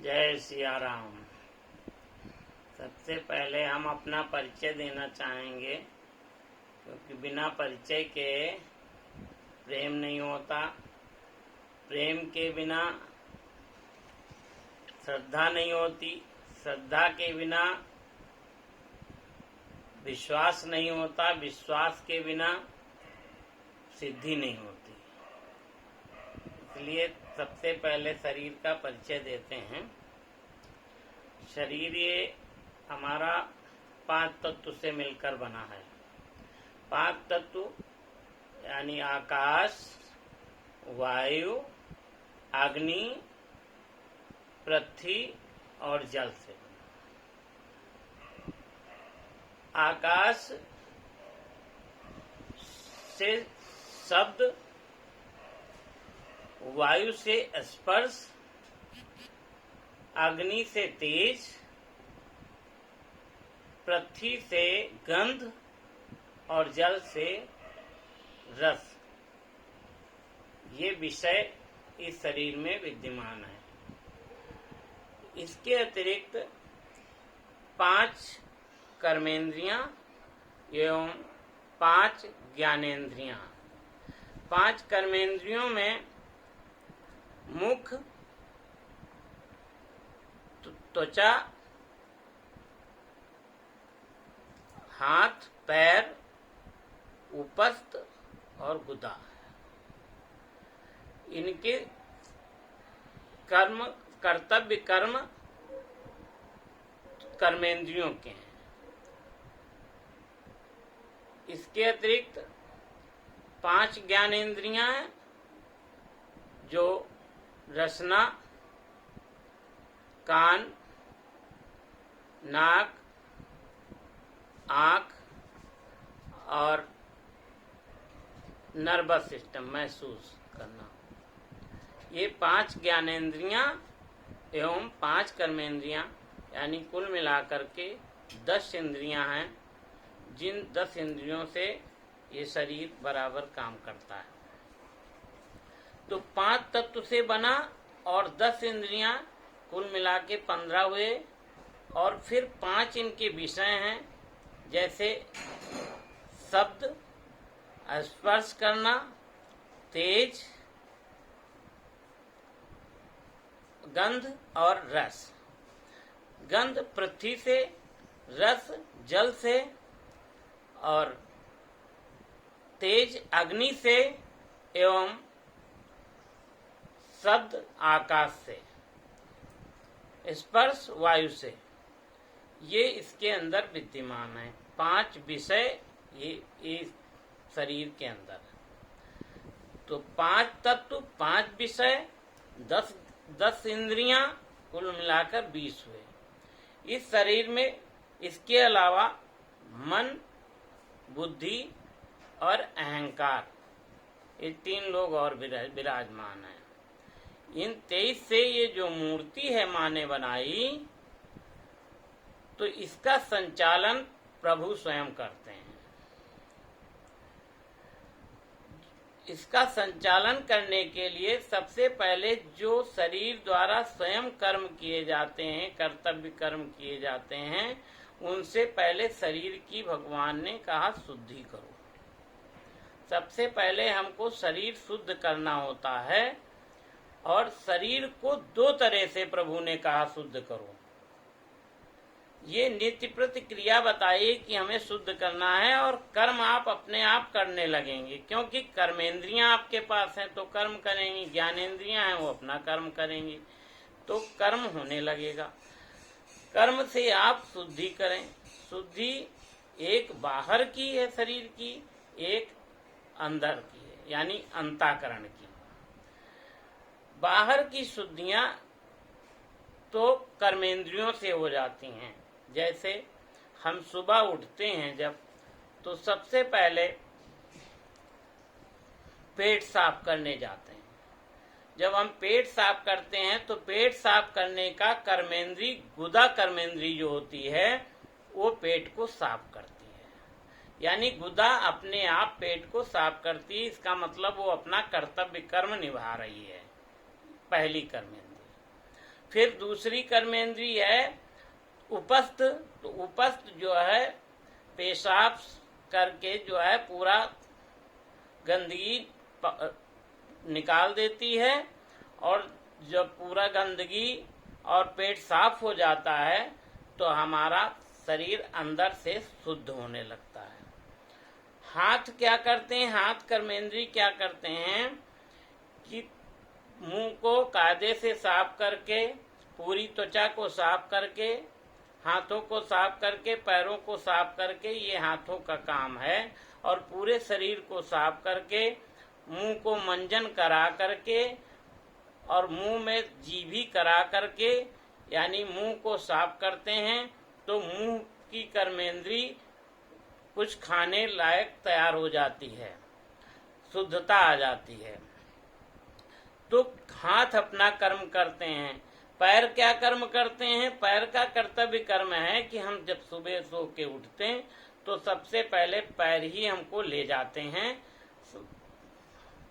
जय सिया राम। सबसे पहले हम अपना परिचय देना चाहेंगे, क्योंकि बिना परिचय के प्रेम नहीं होता। प्रेम के बिना श्रद्धा नहीं होती, श्रद्धा के बिना विश्वास नहीं होता, विश्वास के बिना सिद्धि नहीं होती। इसलिए सबसे पहले शरीर का परिचय देते हैं। शरीर ये हमारा 5 तत्व से मिलकर बना है। 5 तत्व यानी आकाश, वायु, अग्नि, पृथ्वी और जल से बना। आकाश से शब्द, वायु से स्पर्श, अग्नि से तेज, पृथ्वी से गंध और जल से रस, ये विषय इस शरीर में विद्यमान है। इसके अतिरिक्त 5 कर्मेंद्रियां एवं 5 ज्ञानेंद्रियां। 5 कर्मेंद्रियों में मुख, त्वचा, हाथ, पैर, उपस्थ और गुदा। इनके कर्तव्य कर्म कर्मेंद्रियों के हैं। इसके अतिरिक्त 5 ज्ञानेंद्रियां हैं, जो रसना, कान, नाक, आँख और नर्वस सिस्टम महसूस करना। ये 5 ज्ञानेंद्रियां एवं 5 कर्मेंद्रियां यानी कुल मिलाकर के 10 इंद्रियां हैं, जिन 10 इंद्रियों से ये शरीर बराबर काम करता है। तो 5 तत्व से बना और 10 इंद्रियां कुल मिला के 15 हुए। और फिर 5 इनके विषय हैं, जैसे शब्द, स्पर्श करना, तेज, गंध और रस। गंध पृथ्वी से, रस जल से और तेज अग्नि से एवं शब्द आकाश से, स्पर्श वायु से। ये इसके अंदर विद्यमान है। 5 विषय ये शरीर के अंदर। तो 5 तत्व, 5 विषय, 10 इंद्रियां, कुल मिलाकर 20 हुए। इस शरीर में इसके अलावा मन, बुद्धि और अहंकार, ये 3 लोग और विराजमान हैं। इन 23 से ये जो मूर्ति है माँ ने बनाई, तो इसका संचालन प्रभु स्वयं करते हैं। इसका संचालन करने के लिए सबसे पहले जो शरीर द्वारा स्वयं कर्म किए जाते हैं, कर्तव्य कर्म किए जाते हैं, उनसे पहले शरीर की भगवान ने कहा शुद्धि करो। सबसे पहले हमको शरीर शुद्ध करना होता है, और शरीर को 2 तरह से प्रभु ने कहा शुद्ध करो। ये नित्य प्रतिक्रिया बताइए कि हमें शुद्ध करना है, और कर्म आप अपने आप करने लगेंगे, क्योंकि कर्मेंद्रियां आपके पास हैं तो कर्म करेंगी, ज्ञानेंद्रियां हैं वो अपना कर्म करेंगी, तो कर्म होने लगेगा। कर्म से आप शुद्धि करें। शुद्धि एक बाहर की है शरीर की, एक अंदर की है, यानी अंतःकरण की। बाहर की शुद्धियां तो कर्मेंद्रियों से हो जाती हैं। जैसे हम सुबह उठते हैं जब, तो सबसे पहले पेट साफ करने जाते हैं। जब हम पेट साफ करते हैं तो पेट साफ करने का कर्मेंद्री, गुदा कर्मेंद्री जो होती है, वो पेट को साफ करती है। यानी गुदा अपने आप पेट को साफ करती है। इसका मतलब वो अपना कर्तव्य कर्म निभा रही है, पहली कर्मेंद्रिय। फिर दूसरी कर्मेंद्री है उपस्थ। तो उपस्थ जो है पेशाब करके जो है पूरा गंदगी निकाल देती है, और जब पूरा गंदगी और पेट साफ हो जाता है तो हमारा शरीर अंदर से शुद्ध होने लगता है। हाथ क्या करते हैं, हाथ कर्मेंद्री क्या करते हैं कि मुंह को कायदे से साफ करके, पूरी त्वचा को साफ करके, हाथों को साफ करके, पैरों को साफ करके, ये हाथों का काम है। और पूरे शरीर को साफ करके, मुंह को मंजन करा करके और मुंह में जीभी करा करके, यानी मुंह को साफ करते हैं तो मुंह की कर्मेंद्री कुछ खाने लायक तैयार हो जाती है, शुद्धता आ जाती है। तो हाथ अपना कर्म करते हैं। पैर क्या कर्म करते हैं, पैर का कर्तव्य कर्म है कि हम जब सुबह सो के उठते हैं तो सबसे पहले पैर ही हमको ले जाते हैं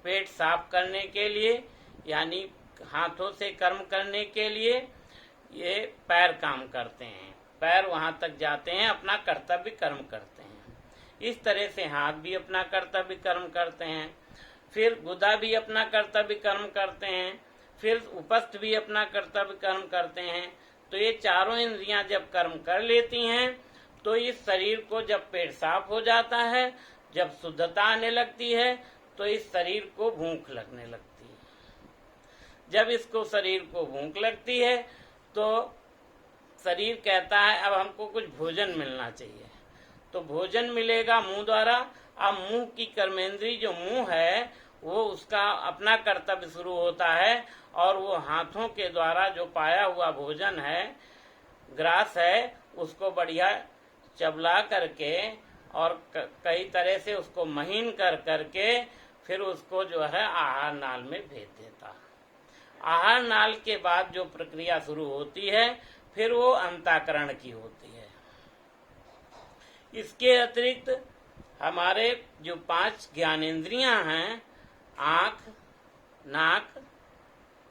पेट साफ करने के लिए, यानी हाथों से कर्म करने के लिए ये पैर काम करते हैं। पैर वहां तक जाते हैं, अपना कर्तव्य कर्म करते हैं। इस तरह से हाथ भी अपना कर्तव्य कर्म करते हैं। फिर गुदा भी अपना कर्तव्य कर्म करते हैं। फिर उपस्थ भी अपना कर्तव्य कर्म करते हैं। तो ये चारों इंद्रियां जब कर्म कर लेती हैं तो इस शरीर को जब पेट साफ हो जाता है, जब शुद्धता आने लगती है, तो इस शरीर को भूख लगने लगती है। जब इसको शरीर को भूख लगती है तो शरीर कहता है अब हमको कुछ भोजन मिलना चाहिए। तो भोजन मिलेगा मुंह द्वारा। अब मुंह की कर्मेंद्री जो मुंह है वो उसका अपना कर्तव्य शुरू होता है, और वो हाथों के द्वारा जो पाया हुआ भोजन है, ग्रास है, उसको बढ़िया चबला करके और कई तरह से उसको महीन कर करके फिर उसको जो है आहार नाल में भेज देता। आहार नाल के बाद जो प्रक्रिया शुरू होती है फिर वो अंतःकरण की होती है। इसके अतिरिक्त हमारे जो 5 ज्ञानेंद्रियां हैं, आँख, नाक,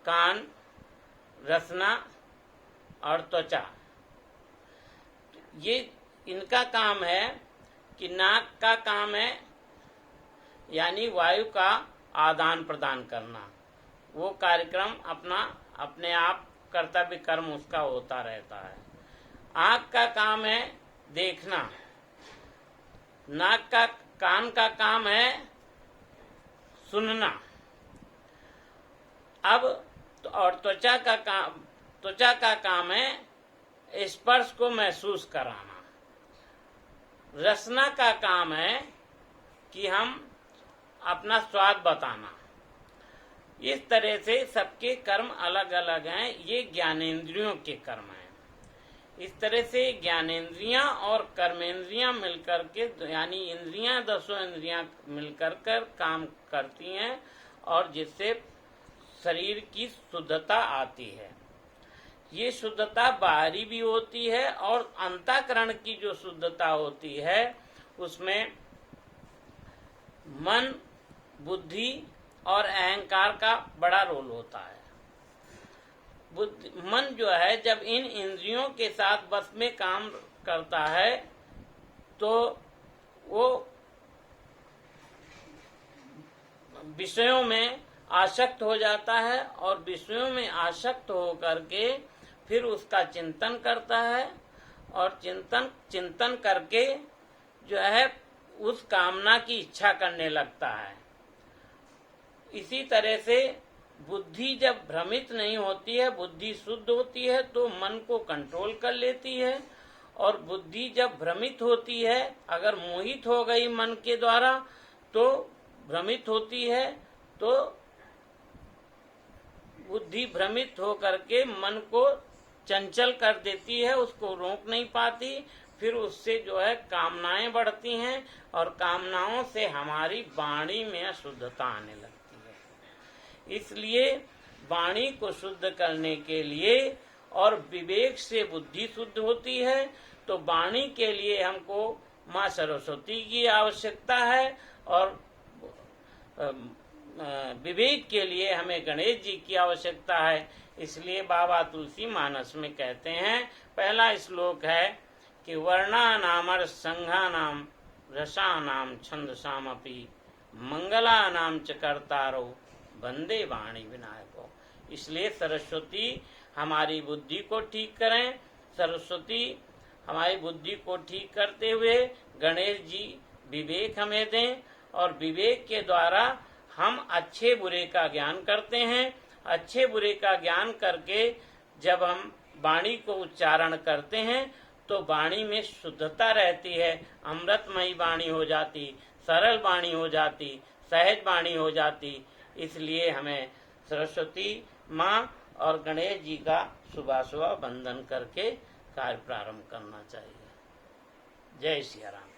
कान, रसना और त्वचा, ये इनका काम है कि नाक का काम है यानी वायु का आदान प्रदान करना। वो कार्यक्रम अपने आप कर्तव्य कर्म उसका होता रहता है। आँख का काम है देखना। कान का काम है सुनना। अब और त्वचा का काम है स्पर्श को महसूस कराना। रसना का काम है कि हम अपना स्वाद बताना। इस तरह से सबके कर्म अलग अलग हैं। ये ज्ञानेंद्रियों के कर्म हैं। इस तरह से ज्ञानेंद्रियां और कर्मेंद्रियां मिलकर के, यानी इंद्रियां, 10 इंद्रियां मिलकर कर काम करती हैं, और जिससे शरीर की शुद्धता आती है। ये शुद्धता बाहरी भी होती है, और अंतःकरण की जो शुद्धता होती है उसमें मन, बुद्धि और अहंकार का बड़ा रोल होता है। मन जो है जब इन इंद्रियों के साथ बस में काम करता है तो वो विषयों में आसक्त हो जाता है, और विषयों में आसक्त होकर के फिर उसका चिंतन करता है, और चिंतन करके जो है उस कामना की इच्छा करने लगता है। इसी तरह से बुद्धि जब भ्रमित नहीं होती है, बुद्धि शुद्ध होती है तो मन को कंट्रोल कर लेती है, और बुद्धि जब भ्रमित होती है, अगर मोहित हो गई मन के द्वारा तो भ्रमित होती है, तो बुद्धि भ्रमित हो करके मन को चंचल कर देती है, उसको रोक नहीं पाती। फिर उससे जो है कामनाएं बढ़ती हैं, और कामनाओं से हमारी वाणी में अशुद्धता आने लगती है। इसलिए वाणी को शुद्ध करने के लिए और विवेक से बुद्धि शुद्ध होती है, तो वाणी के लिए हमको माँ सरस्वती की आवश्यकता है, और विवेक के लिए हमें गणेश जी की आवश्यकता है। इसलिए बाबा तुलसी मानस में कहते हैं, पहला श्लोक है कि वर्णानामर संघानाम रसानाम छंदसामपि मंगलानाम च कर्तारो वंदे वाणी विनायको। इसलिए सरस्वती हमारी बुद्धि को ठीक करें। सरस्वती हमारी बुद्धि को ठीक करते हुए गणेश जी विवेक हमें दें, और विवेक के द्वारा हम अच्छे बुरे का ज्ञान करते हैं। अच्छे बुरे का ज्ञान करके जब हम वाणी को उच्चारण करते हैं तो वाणी में शुद्धता रहती है, अमृतमयी वाणी हो जाती, सरल वाणी हो जाती, सहज वाणी हो जाती। इसलिए हमें सरस्वती माँ और गणेश जी का सुबह सुबह वंदन करके कार्य प्रारंभ करना चाहिए। जय सिया राम।